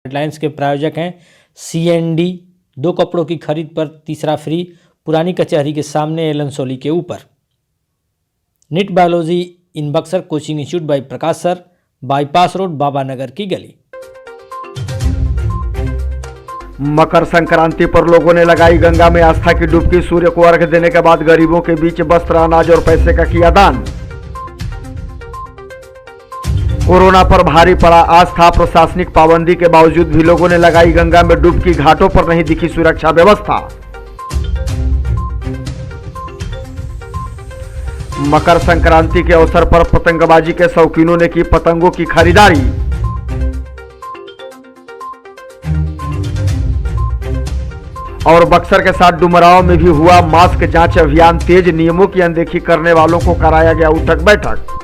Headlines के प्रायोजक हैं CND, 2 कपड़ों की खरीद पर तीसरा फ्री, पुरानी कचहरी के सामने एलन सोली के ऊपर। NEET biology in Buxar coaching institute by Prakash sir, bypass road, Baba Nagar की गली। मकर संक्रांति पर लोगों ने लगाई गंगा में आस्था की डुबकी। सूर्य को अर्घ्य देने के बाद गरीबों के बीच वस्त्र, अनाज और पैसे का किया दान। कोरोना पर भारी पड़ा आस्था। प्रशासनिक पाबंदी के बावजूद भी लोगों ने लगाई गंगा में डुबकी। घाटों पर नहीं दिखी सुरक्षा व्यवस्था। मकर संक्रांति के अवसर पर पतंगबाजी के शौकीनों ने की पतंगों की खरीदारी। और बक्सर के साथ डुमरांव में भी हुआ मास्क जांच अभियान तेज। नियमों की अनदेखी करने वालों को कराया गया उठक बैठक।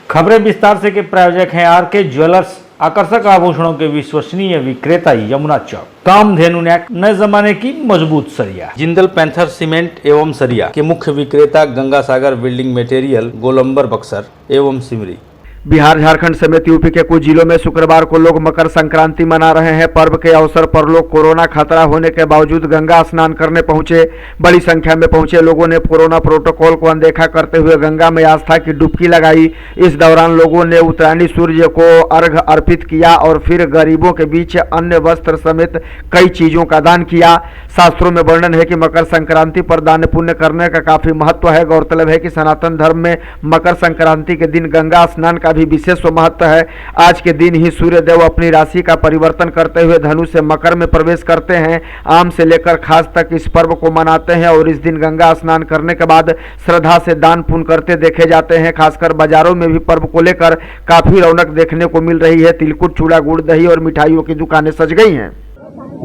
खबरें विस्तार से के प्रायोजक हैं RK ज्वेलर्स, आकर्षक आभूषणों के विश्वसनीय विक्रेता, यमुना चौक। कामधेनु नेक, नए जमाने की मजबूत सरिया। जिंदल पैंथर सीमेंट एवं सरिया के मुख्य विक्रेता गंगा सागर बिल्डिंग मटेरियल, गोलंबर बक्सर एवं सिमरी। बिहार, झारखंड समेत यूपी के कुछ जिलों में शुक्रवार को लोग मकर संक्रांति मना रहे हैं। पर्व के अवसर पर लोग कोरोना खतरा होने के बावजूद गंगा स्नान करने पहुंचे। बड़ी संख्या में पहुंचे लोगों ने कोरोना प्रोटोकॉल को अनदेखा करते हुए गंगा में आस्था की डुबकी लगाई। इस दौरान लोगों ने उत्तरायणी सूर्य को अर्घ्य अर्पित किया और फिर गरीबों के बीच अन्य वस्त्र समेत कई चीजों का दान किया। शास्त्रों में वर्णन है कि मकर संक्रांति पर दान पुण्य करने का काफी महत्व है। गौरतलब है कि सनातन धर्म में मकर संक्रांति के दिन गंगा स्नान का भी विशेष महत्व है। आज के दिन ही सूर्य देव अपनी राशि का परिवर्तन करते हुए धनु से मकर में प्रवेश करते हैं। आम से लेकर खास तक इस पर्व को मनाते हैं और इस दिन गंगा स्नान करने के बाद श्रद्धा से दान पुण्य करते देखे जाते हैं। खासकर बाजारों में भी पर्व को लेकर काफी रौनक देखने को मिल रही है। तिलकुट, चूड़ा, गुड़, दही और मिठाइयों की दुकानें सज गई हैं।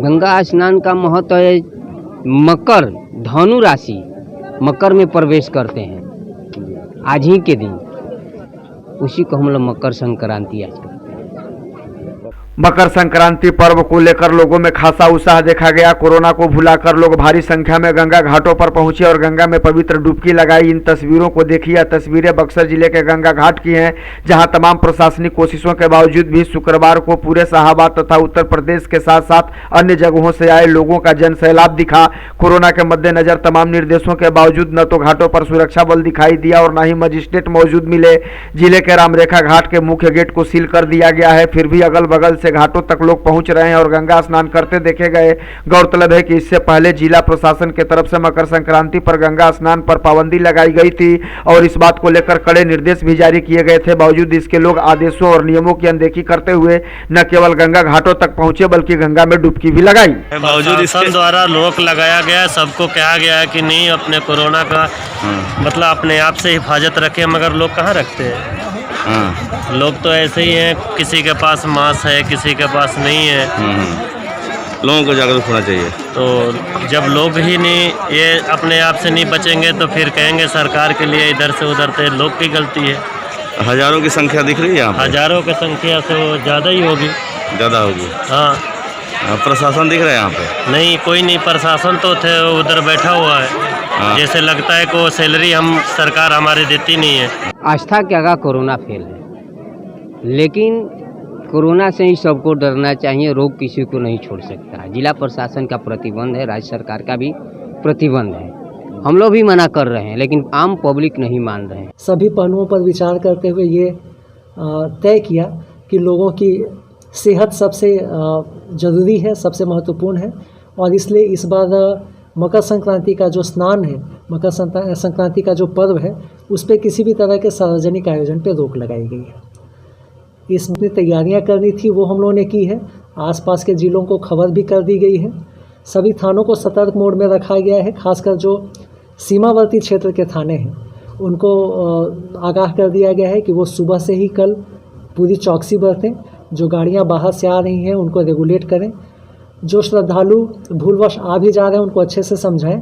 गंगा स्नान का महत्व है। मकर धनु राशि मकर में प्रवेश करते हैं आज ही के दिन, उसी को हम लोग मकर संक्रांति आज करते हैं। मकर संक्रांति पर्व को लेकर लोगों में खासा उत्साह देखा गया। कोरोना को भुलाकर लोग भारी संख्या में गंगा घाटों पर पहुंचे और गंगा में पवित्र डुबकी लगाई। इन तस्वीरों को देखिए। यह तस्वीरें बक्सर जिले के गंगा घाट की हैं, जहां तमाम प्रशासनिक कोशिशों के बावजूद भी शुक्रवार को पूरे शाहाबाद तथा उत्तर प्रदेश के साथ साथ अन्य जगहों से आए लोगों का जनसैलाब दिखा। कोरोना के मद्देनजर तमाम निर्देशों के बावजूद न तो घाटों पर सुरक्षा बल दिखाई दिया और न ही मजिस्ट्रेट मौजूद मिले। जिले के रामरेखा घाट के मुख्य गेट को सील कर दिया गया है। फिर भी अगल बगल से घाटों तक लोग पहुंच रहे हैं और गंगा स्नान करते देखे गए। गौरतलब है कि इससे पहले जिला प्रशासन की तरफ से मकर संक्रांति पर गंगा स्नान पर पाबंदी लगाई गई थी और इस बात को लेकर कड़े निर्देश भी जारी किए गए थे। बावजूद इसके लोग आदेशों और नियमों की अनदेखी करते हुए न केवल गंगा घाटों तक पहुंचे बल्कि गंगा में डुबकी भी लगाई। बावजूद इसके द्वारा रोक लगाया गया, सबको कहा गया है कि नहीं अपने कोरोना का मतलब अपने आप से हिफाजत रखे, मगर लोग कहाँ रखते हैं। लोग तो ऐसे ही हैं, किसी के पास मास्क है, किसी के पास नहीं है। लोगों को जागरूक होना चाहिए। तो जब लोग ही नहीं ये अपने आप से नहीं बचेंगे तो फिर कहेंगे सरकार के लिए इधर से उधर से लोग की गलती है। हजारों की संख्या दिख रही है यहाँ पे। हजारों की संख्या से ज़्यादा ही होगी। ज़्यादा होगी। हाँ। प्रशासन दिख रहा है यहाँ पे? नहीं, कोई नहीं। प्रशासन तो थे उधर बैठा हुआ है। जैसे लगता है कि वो सैलरी हम सरकार हमारे देती नहीं है। आस्था के आगे कोरोना फेल है, लेकिन कोरोना से ही सबको डरना चाहिए। रोग किसी को नहीं छोड़ सकता है। जिला प्रशासन का प्रतिबंध है, राज्य सरकार का भी प्रतिबंध है। हम लोग भी मना कर रहे हैं, लेकिन आम पब्लिक नहीं मान रहे हैं। सभी पहलुओं पर विचार करते हुए ये तय किया कि लोगों की सेहत सबसे ज़रूरी है, सबसे महत्वपूर्ण है और इसलिए इस बार मकर संक्रांति का जो स्नान है, मकर संक्रांति का जो पर्व है, उस पर किसी भी तरह के सार्वजनिक आयोजन पर रोक लगाई गई है। इसमें तैयारियां करनी थी वो हम लोगों ने की है। आसपास के ज़िलों को खबर भी कर दी गई है। सभी थानों को सतर्क मोड में रखा गया है। खासकर जो सीमावर्ती क्षेत्र के थाने हैं उनको आगाह कर दिया गया है कि वो सुबह से ही कल पूरी चौकसी बरतें। जो गाड़ियां बाहर से आ रही हैं उनको रेगुलेट करें। जो श्रद्धालु भूलवश आ भी जा रहे हैं उनको अच्छे से समझाएं।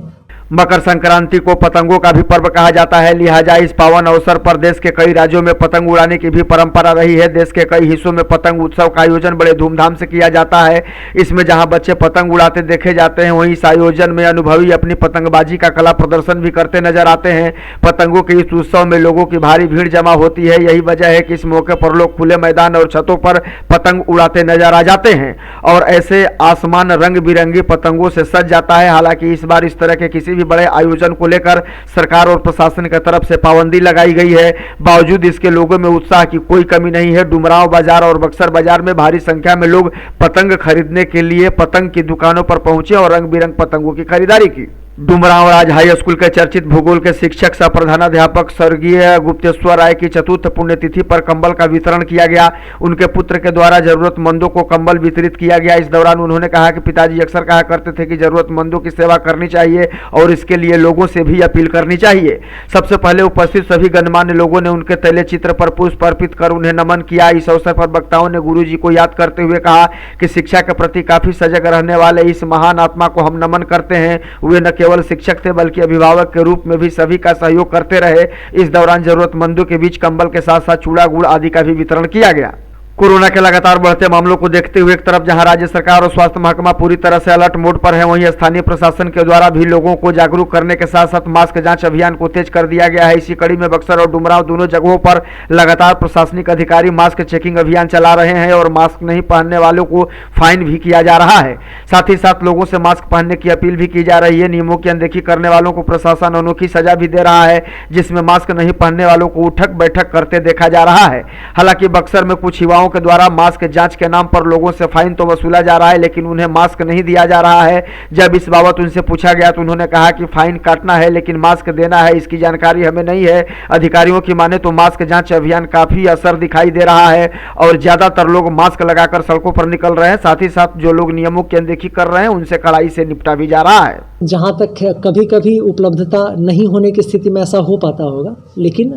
मकर संक्रांति को पतंगों का भी पर्व कहा जाता है, लिहाजा इस पावन अवसर पर देश के कई राज्यों में पतंग उड़ाने की भी परंपरा रही है। देश के कई हिस्सों में पतंग उत्सव का आयोजन बड़े धूमधाम से किया जाता है। इसमें जहां बच्चे पतंग उड़ाते देखे जाते हैं, वहीं इस आयोजन में अनुभवी अपनी पतंगबाजी का कला प्रदर्शन भी करते नजर आते हैं। पतंगों के इस उत्सव में लोगों की भारी भीड़ जमा होती है। यही वजह है कि इस मौके पर लोग खुले मैदान और छतों पर पतंग उड़ाते नजर आ जाते हैं और ऐसे आसमान रंग बिरंगी पतंगों से सज जाता है। हालांकि इस बार इस तरह के किसी भी बड़े आयोजन को लेकर सरकार और प्रशासन की तरफ से पाबंदी लगाई गई है। बावजूद इसके लोगों में उत्साह की कोई कमी नहीं है। डुमरांव बाजार और बक्सर बाजार में भारी संख्या में लोग पतंग खरीदने के लिए पतंग की दुकानों पर पहुंचे और रंग बिरंग पतंगों की खरीदारी की। डुमरांव राज हाई स्कूल के चर्चित भूगोल के शिक्षक सह प्रधानाध्यापक स्वर्गीय गुप्तेश्वर राय की चतुर्थ पुण्यतिथि पर कंबल का वितरण किया गया। उनके पुत्र के द्वारा जरूरतमंदों को कंबल वितरित किया गया। इस दौरान उन्होंने कहा कि पिताजी अक्सर कहा करते थे कि जरूरतमंदों की सेवा करनी चाहिए और इसके लिए लोगों से भी अपील करनी चाहिए। सबसे पहले उपस्थित सभी गणमान्य लोगों ने उनके तैले चित्र पर पुष्प अर्पित कर उन्हें नमन किया। इस अवसर पर वक्ताओं ने गुरु जी को याद करते हुए कहा कि शिक्षा के प्रति काफी सजग रहने वाले इस महान आत्मा को हम नमन करते हैं। वे न केवल शिक्षक थे बल्कि अभिभावक के रूप में भी सभी का सहयोग करते रहे। इस दौरान जरूरतमंदों के बीच कंबल के साथ साथ चूड़ा गुड़ आदि का भी वितरण किया गया। कोरोना के लगातार बढ़ते मामलों को देखते हुए एक तरफ जहां राज्य सरकार और स्वास्थ्य महकमा पूरी तरह से अलर्ट मोड पर है, वहीं स्थानीय प्रशासन के द्वारा भी लोगों को जागरूक करने के साथ साथ मास्क जांच अभियान को तेज कर दिया गया है। इसी कड़ी में बक्सर और डुमरांव दोनों जगहों पर लगातार प्रशासनिक अधिकारी मास्क चेकिंग अभियान चला रहे हैं और मास्क नहीं पहनने वालों को फाइन भी किया जा रहा है। साथ ही साथ लोगों से मास्क पहनने की अपील भी की जा रही है। नियमों की अनदेखी करने वालों को प्रशासन अनोखी सजा भी दे रहा है, जिसमें मास्क नहीं पहनने वालों को उठक बैठक करते देखा जा रहा है। हालांकि बक्सर में कुछ युवाओं के द्वारा मास्क जांच के नाम पर लोगों से फाइन तो वसूला जा रहा है, लेकिन उन्हें मास्क नहीं दिया जा रहा है। जब इस बाबत उनसे पूछा गया तो उन्होंने कहा कि फाइन काटना है लेकिन मास्क देना है, इसकी जानकारी हमें नहीं है। अधिकारियों की माने तो मास्क जांच अभियान काफी असर दिखाई दे रहा है और ज्यादातर लोग मास्क लगाकर सड़कों पर निकल रहे हैं। साथ ही साथ जो लोग नियमों की अनदेखी कर रहे हैं उनसे कड़ाई से निपटा भी जा रहा है। जहाँ तक कभी कभी उपलब्धता नहीं होने की स्थिति में ऐसा हो पाता होगा, लेकिन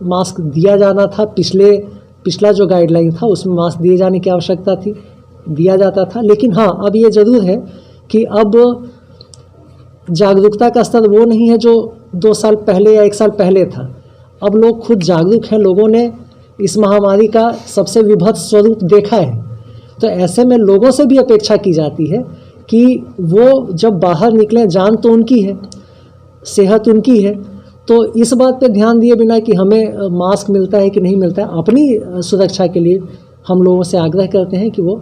मास्क दिया जाना था। पिछला जो गाइडलाइन था उसमें मास्क दिए जाने की आवश्यकता थी, दिया जाता था। लेकिन हाँ, अब ये ज़रूर है कि अब जागरूकता का स्तर वो नहीं है जो 2 साल पहले या 1 साल पहले था। अब लोग खुद जागरूक हैं, लोगों ने इस महामारी का सबसे विभत्स स्वरूप देखा है। तो ऐसे में लोगों से भी अपेक्षा की जाती है कि वो जब बाहर निकलें, जान तो उनकी है, सेहत उनकी है, तो इस बात पे ध्यान दिए बिना कि हमें मास्क मिलता है कि नहीं मिलता है, अपनी सुरक्षा के लिए हम लोगों से आग्रह करते हैं कि वो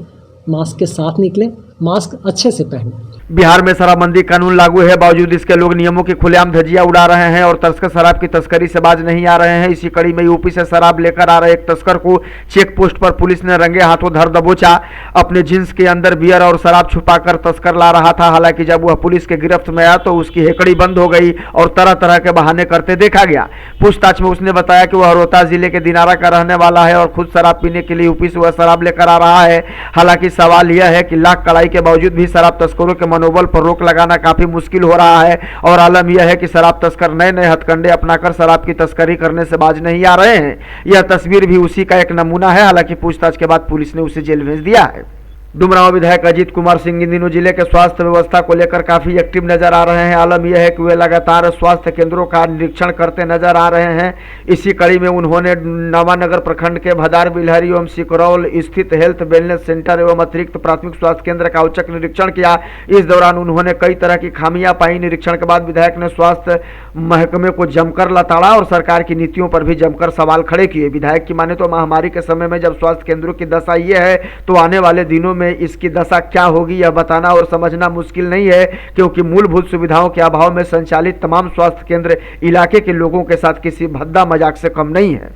मास्क के साथ निकलें, मास्क अच्छे से पहनें। बिहार में शराबबंदी कानून लागू है, बावजूद इसके लोग नियमों की खुलेआम धज्जियां उड़ा रहे हैं और तस्कर शराब की तस्करी से बाज नहीं आ रहे हैं। इसी कड़ी में यूपी से शराब लेकर आ रहे एक तस्कर को चेक पोस्ट पर पुलिस ने रंगे हाथों धर दबोचा। अपने जींस के अंदर बियर और शराब छुपाकर तस्कर ला रहा था। हालांकि जब वह पुलिस के गिरफ्त में आया तो उसकी हेकड़ी बंद हो गई और तरह तरह के बहाने करते देखा गया। पूछताछ में उसने बताया कि वह रोहतास जिले के दिनारा का रहने वाला है और खुद शराब पीने के लिए यूपी से वह शराब लेकर आ रहा है। हालांकि सवाल यह है कि लाख कड़ाई के बावजूद भी शराब तस्करों के मनोबल पर रोक लगाना काफी मुश्किल हो रहा है और आलम यह है कि शराब तस्कर नए नए हथकंडे अपनाकर शराब की तस्करी करने से बाज नहीं आ रहे हैं। यह तस्वीर भी उसी का एक नमूना है। हालांकि पूछताछ के बाद पुलिस ने उसे जेल भेज दिया है। डुमरांव विधायक अजीत कुमार सिंह इन दिनों जिले के स्वास्थ्य व्यवस्था को लेकर काफी एक्टिव नजर आ रहे हैं। आलम यह है कि वे लगातार स्वास्थ्य केंद्रों का निरीक्षण करते नजर आ रहे हैं। इसी कड़ी में उन्होंने नवानगर प्रखंड के भदार बिलहरी एवं सिकरौल स्थित हेल्थ वेलनेस सेंटर एवं अतिरिक्त प्राथमिक स्वास्थ्य केंद्र का औचक निरीक्षण किया। इस दौरान उन्होंने कई तरह की खामियां पाई। निरीक्षण के बाद विधायक ने स्वास्थ्य महकमे को जमकर लताड़ा और सरकार की नीतियों पर भी जमकर सवाल खड़े किए। विधायक की माने तो महामारी के समय में जब स्वास्थ्य केंद्रों की दशा ये है तो आने वाले दिनों में इसकी दशा क्या होगी यह बताना और समझना मुश्किल नहीं है, क्योंकि मूलभूत सुविधाओं के अभाव में संचालित तमाम स्वास्थ्य केंद्र इलाके के लोगों के साथ किसी भद्दा मजाक से कम नहीं है।